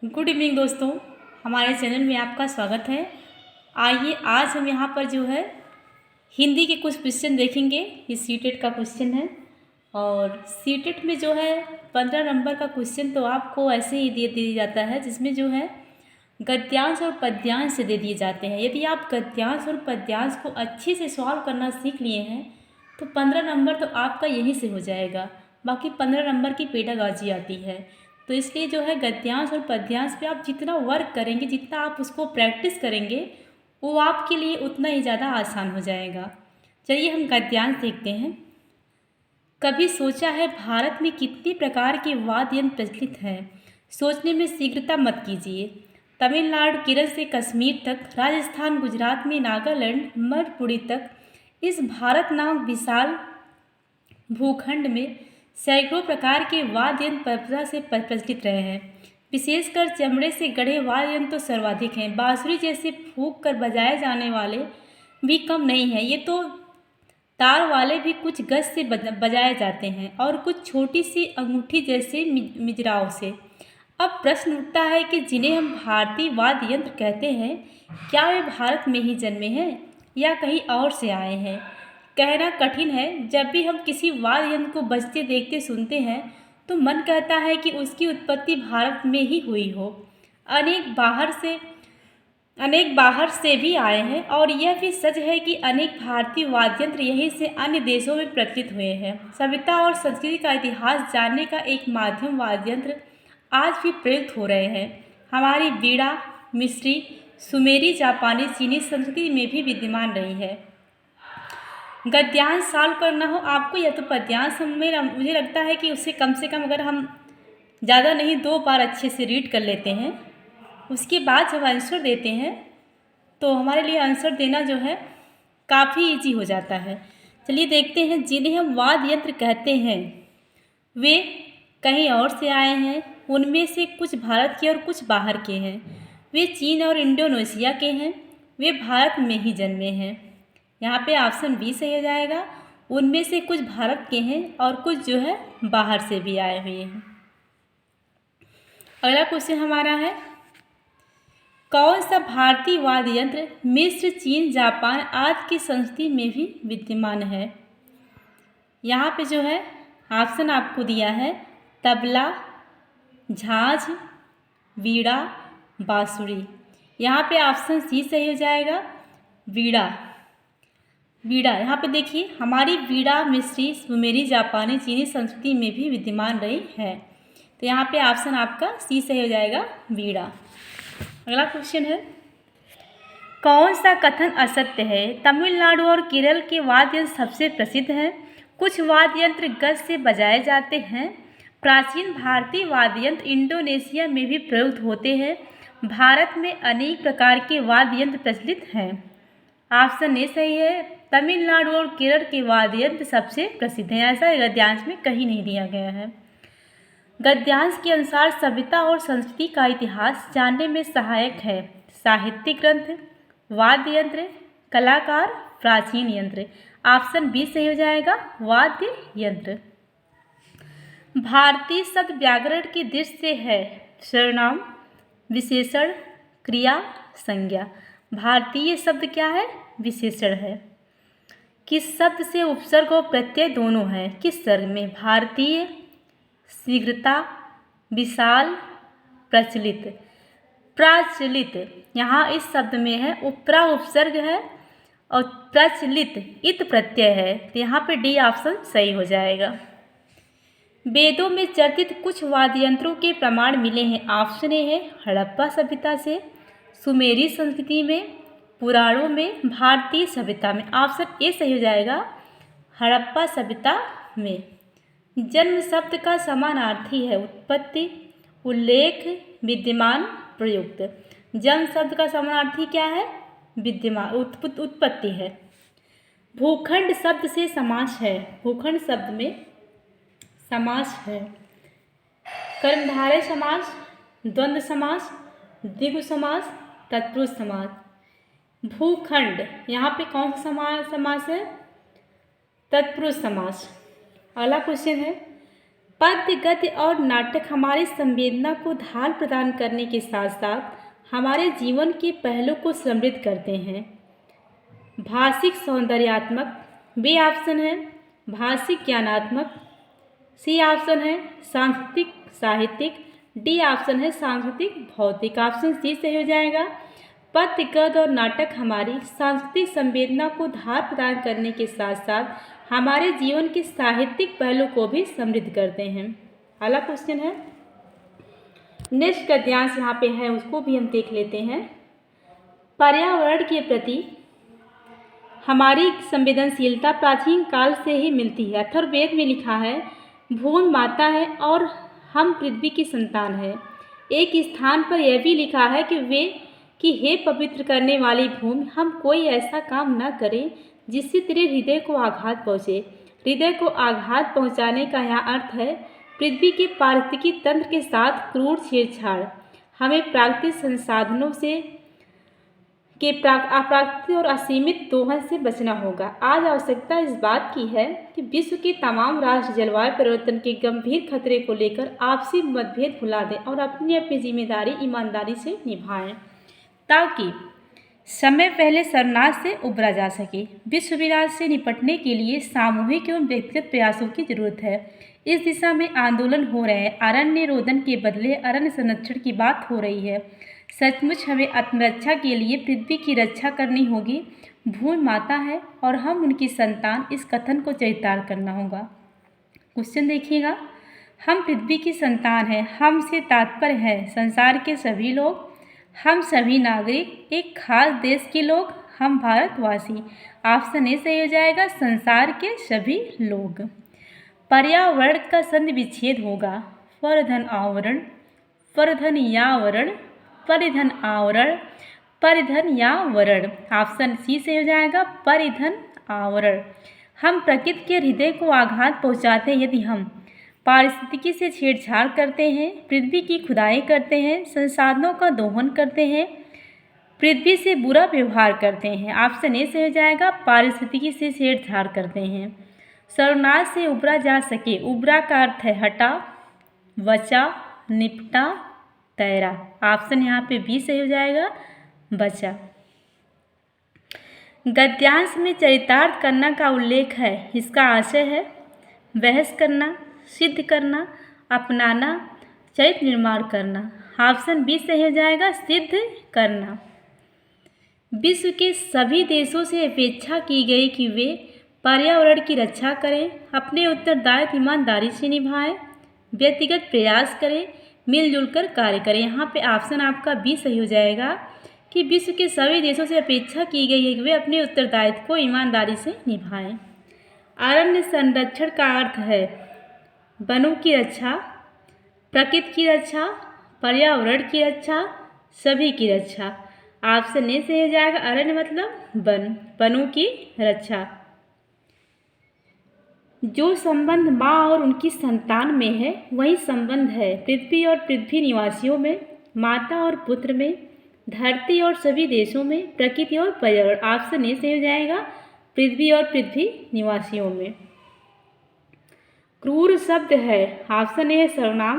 Good evening दोस्तों, हमारे channel में आपका स्वागत है। आइए आज हम यहाँ पर जो है हिंदी के कुछ क्वेश्चन देखेंगे। ये सीटेट का क्वेश्चन है और सीटेट में जो है 15 नंबर का क्वेश्चन तो आपको ऐसे ही दे दिया जाता है, जिसमें जो है गद्यांश और पद्यांश से दे दिए जाते हैं। यदि आप गद्यांश और पद्यांश को अच्छे से सॉल्व करना सीख लिए हैं तो 15 नंबर तो आपका यहीं से हो जाएगा। बाकी 15 नंबर की पेडागॉजी आती है, तो इसलिए जो है गद्यांश और पद्यांश पे आप जितना वर्क करेंगे, जितना आप उसको प्रैक्टिस करेंगे, वो आपके लिए उतना ही ज़्यादा आसान हो जाएगा। चलिए हम गद्यांश देखते हैं। कभी सोचा है भारत में कितने प्रकार के वाद्य यंत्र प्रचलित हैं? सोचने में शीघ्रता मत कीजिए। तमिलनाडु केरल से कश्मीर तक, राजस्थान गुजरात में नागालैंड मणिपुरी तक, इस भारत नाम विशाल भूखंड में सैकड़ों प्रकार के वाद्य यंत्र परंपरा से प्रचलित रहे हैं। विशेषकर चमड़े से गढ़े वाद्य यंत्र तो सर्वाधिक हैं। बांसुरी जैसे फूंक कर बजाए जाने वाले भी कम नहीं हैं। ये तो तार वाले भी कुछ गज से बजाए जाते हैं और कुछ छोटी सी अंगूठी जैसे मिजराओं से। अब प्रश्न उठता है कि जिन्हें हम भारतीय वाद्य यंत्र कहते हैं, क्या वे भारत में ही जन्मे हैं या कहीं और से आए हैं? कहना कठिन है। जब भी हम किसी वाद्य यंत्र को बजते देखते सुनते हैं तो मन कहता है कि उसकी उत्पत्ति भारत में ही हुई हो। अनेक बाहर से भी आए हैं और यह भी सच है कि अनेक भारतीय वाद्य यंत्र यहीं से अन्य देशों में प्रचलित हुए हैं। सभ्यता और संस्कृति का इतिहास जानने का एक माध्यम वाद्य यंत्र आज भी प्रयुक्त हो रहे हैं। हमारी बीड़ा मिस्री, सुमेरी, जापानी, चीनी संस्कृति में भी विद्यमान रही है। गद्यांश सॉल्व करना हो आपको या तो पद्यांश में, मुझे लगता है कि उससे कम से कम अगर हम ज़्यादा नहीं 2 बार अच्छे से रीड कर लेते हैं, उसके बाद जब आंसर देते हैं तो हमारे लिए आंसर देना जो है काफ़ी इजी हो जाता है। चलिए देखते हैं। जिन्हें हम वाद्य यंत्र कहते हैं वे कहीं और से आए हैं। उनमें से कुछ भारत के और कुछ बाहर के हैं। वे चीन और इंडोनेशिया के हैं। वे भारत में ही जन्मे हैं। यहाँ पे ऑप्शन बी सही हो जाएगा। उनमें से कुछ भारत के हैं और कुछ जो है बाहर से भी आए हुए हैं। अगला क्वेश्चन हमारा है, कौन सा भारतीय वाद्य यंत्र मिस्र, चीन, जापान आदि की संस्कृति में भी विद्यमान है? यहाँ पे जो है ऑप्शन आपको दिया है तबला, झांझ, वीणा, बांसुरी। यहाँ पे ऑप्शन सी सही हो जाएगा, वीणा। यहाँ पे देखिए, हमारी वीणा मिस्री, सुमेरी, जापानी, चीनी संस्कृति में भी विद्यमान रही है। तो यहाँ पे ऑप्शन आपका सी सही हो जाएगा, वीणा। अगला क्वेश्चन है, कौन सा कथन असत्य है? तमिलनाडु और केरल के वाद्य यंत्र सबसे प्रसिद्ध हैं। कुछ वाद्य यंत्र गज से बजाए जाते हैं। प्राचीन भारतीय वाद्य यंत्र इंडोनेशिया में भी प्रयुक्त होते हैं। भारत में अनेक प्रकार के वाद्य यंत्र प्रचलित हैं। ऑप्शन ए सही है। तमिलनाडु और केरल के वाद्य यंत्र सबसे प्रसिद्ध हैं। ऐसा गद्यांश में कहीं नहीं दिया गया है। गद्यांश के अनुसार सभ्यता और संस्कृति का इतिहास जानने में सहायक है। साहित्यिक ग्रंथ, वाद्य यंत्र, कलाकार, प्राचीन यंत्र। ऑप्शन बी सही हो जाएगा, वाद्य यंत्र। भारतीय शब्द व्याकरण की दृष्टि से है सर्वनाम, विशेषण, क्रिया, संज्ञा। भारतीय शब्द क्या है? विशेषण है। किस शब्द से उपसर्ग और प्रत्यय दोनों है? किस सर्ग में? भारतीय, शीघ्रता, विशाल, प्रचलित। यहाँ इस शब्द में है उपरा उपसर्ग है और प्रचलित इत प्रत्यय है। तो यहाँ पे डी ऑप्शन सही हो जाएगा। वेदों में चर्चित कुछ वाद्य यंत्रों के प्रमाण मिले हैं। ऑप्शन ए है हड़प्पा सभ्यता से, सुमेरी संस्कृति में, पुराणों में, भारतीय सभ्यता में। ऑप्शन ए सही हो जाएगा, हड़प्पा सभ्यता में। जन्म शब्द का समानार्थी है उत्पत्ति, उल्लेख, विद्यमान, प्रयुक्त। जन्म शब्द का समानार्थी क्या है? विद्यमान, उत्पत्ति है। भूखंड शब्द से समास है। भूखंड शब्द में समास है कर्मधारय समास, द्वंद्व समास, द्विगु समास, तत्पुरुष समास। भूखंड यहाँ पे कौन सा समास है? तत्पुरुष समास। अगला क्वेश्चन है, पद्य, गद्य और नाटक हमारी संवेदना को ढाल प्रदान करने के साथ साथ हमारे जीवन के पहलू को समृद्ध करते हैं। भाषिक सौंदर्यात्मक, बी ऑप्शन है। भाषिक ज्ञानात्मक, सी ऑप्शन है। सांस्कृतिक साहित्यिक, डी ऑप्शन है सांस्कृतिक भौतिक। ऑप्शन सी सही हो जाएगा। पद्य, गद्य और नाटक हमारी सांस्कृतिक संवेदना को धार प्रदान करने के साथ साथ हमारे जीवन के साहित्यिक पहलू को भी समृद्ध करते हैं। अगला क्वेश्चन है, नेक्स्ट गद्यांश यहाँ पे है, उसको भी हम देख लेते हैं। पर्यावरण के प्रति हमारी संवेदनशीलता प्राचीन काल से ही मिलती है। अथर्ववेद में लिखा है, भूमि माता है और हम पृथ्वी की संतान है। एक स्थान पर यह भी लिखा है कि हे पवित्र करने वाली भूमि, हम कोई ऐसा काम न करें जिससे तेरे हृदय को आघात पहुँचे। हृदय को आघात पहुँचाने का यह अर्थ है पृथ्वी के पारिस्थितिकी तंत्र के साथ क्रूर छेड़छाड़। हमें प्राकृतिक संसाधनों से के अप्राकृतिक और असीमित दोहन से बचना होगा। आज आवश्यकता इस बात की है कि विश्व के तमाम राष्ट्र जलवायु परिवर्तन के गंभीर खतरे को लेकर आपसी मतभेद भुला दें और अपनी अपनी जिम्मेदारी ईमानदारी से निभाएं, ताकि समय पहले शरणार्थ से उबरा जा सके। विश्व विनाश से निपटने के लिए सामूहिक एवं व्यक्तिगत प्रयासों की जरूरत है। इस दिशा में आंदोलन हो रहे हैं। अरण्य रोदन के बदले अरण्य संरक्षण की बात हो रही है। सचमुच हमें आत्मरक्षा के लिए पृथ्वी की रक्षा करनी होगी। भूमि माता है और हम उनकी संतान, इस कथन को चरितार्थ करना होगा। क्वेश्चन देखिएगा, हम पृथ्वी की संतान हैं। हम से तात्पर्य है संसार के सभी लोग, हम सभी नागरिक, एक खास देश के लोग, हम भारतवासी। ऑप्शन ए सही हो जाएगा, संसार के सभी लोग। पर्यावरण का संधि विच्छेद होगा। परधन आवरण, परधन यावरण, परिधन आवरण, परिधन यावरण। ऑप्शन सी से हो जाएगा, परिधन आवरण। हम प्रकृति के हृदय को आघात पहुंचाते हैं यदि हम पारिस्थितिकी से छेड़छाड़ करते हैं, पृथ्वी की खुदाई करते हैं, संसाधनों का दोहन करते हैं, पृथ्वी से बुरा व्यवहार करते हैं। ऑप्शन ए से हो जाएगा, पारिस्थितिकी से छेड़छाड़ करते हैं। शरणार्थ से उबरा जा सके, उबरा का अर्थ है हटा, बचा, निपटा, तैरा। ऑप्शन यहाँ पे बी सही हो जाएगा, बचा। गद्यांश में चरितार्थ करना का उल्लेख है। इसका आशय है बहस करना, सिद्ध करना, अपनाना, चरित्र निर्माण करना। ऑप्शन बी सही हो जाएगा, सिद्ध करना। विश्व के सभी देशों से अपेक्षा की गई कि वे पर्यावरण की रक्षा करें, अपने उत्तरदायित्व ईमानदारी से निभाएं, व्यक्तिगत प्रयास करें, मिलजुल कर कार्य करें। यहाँ पे ऑप्शन आपका बी सही हो जाएगा कि विश्व के सभी देशों से अपेक्षा की गई है कि वे अपने उत्तरदायित्व को ईमानदारी से निभाएं। अरण्य संरक्षण का अर्थ है वनों की रक्षा, प्रकृति की रक्षा, पर्यावरण की रक्षा, सभी की रक्षा। ऑप्शन ए से हो जाएगा, अरण्य मतलब वन, वनों की रक्षा। जो संबंध माँ और उनकी संतान में है वही संबंध है पृथ्वी और पृथ्वी निवासियों में, माता और पुत्र में, धरती और सभी देशों में, प्रकृति और पर्यावरण। ऑप्शन ए से हो जाएगा, पृथ्वी और पृथ्वी निवासियों में। क्रूर शब्द है। ऑप्शन ए सर्वनाम,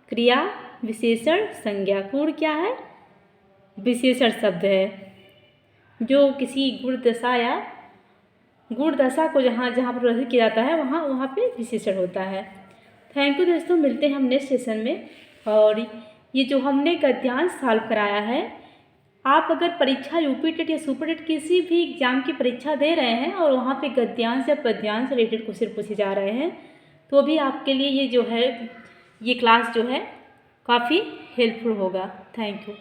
क्रिया, विशेषण, संज्ञा। क्रूर क्या है? विशेषण शब्द है जो किसी गुण दशा को जहाँ पर प्रदर्शित किया जाता है वहाँ पे विशेषण होता है। थैंक यू दोस्तों, मिलते हैं हम नेक्स्ट सेशन में। और ये जो हमने गद्यांश सॉल्व कराया है, आप अगर परीक्षा यूपी टेट या सुपर टेट किसी भी एग्जाम की परीक्षा दे रहे हैं और वहाँ पे गद्यांश या पद्यांश से रिलेटेड क्वेश्चन पूछे जा रहे हैं, तो भी आपके लिए ये क्लास जो है काफ़ी हेल्पफुल होगा। Thank you.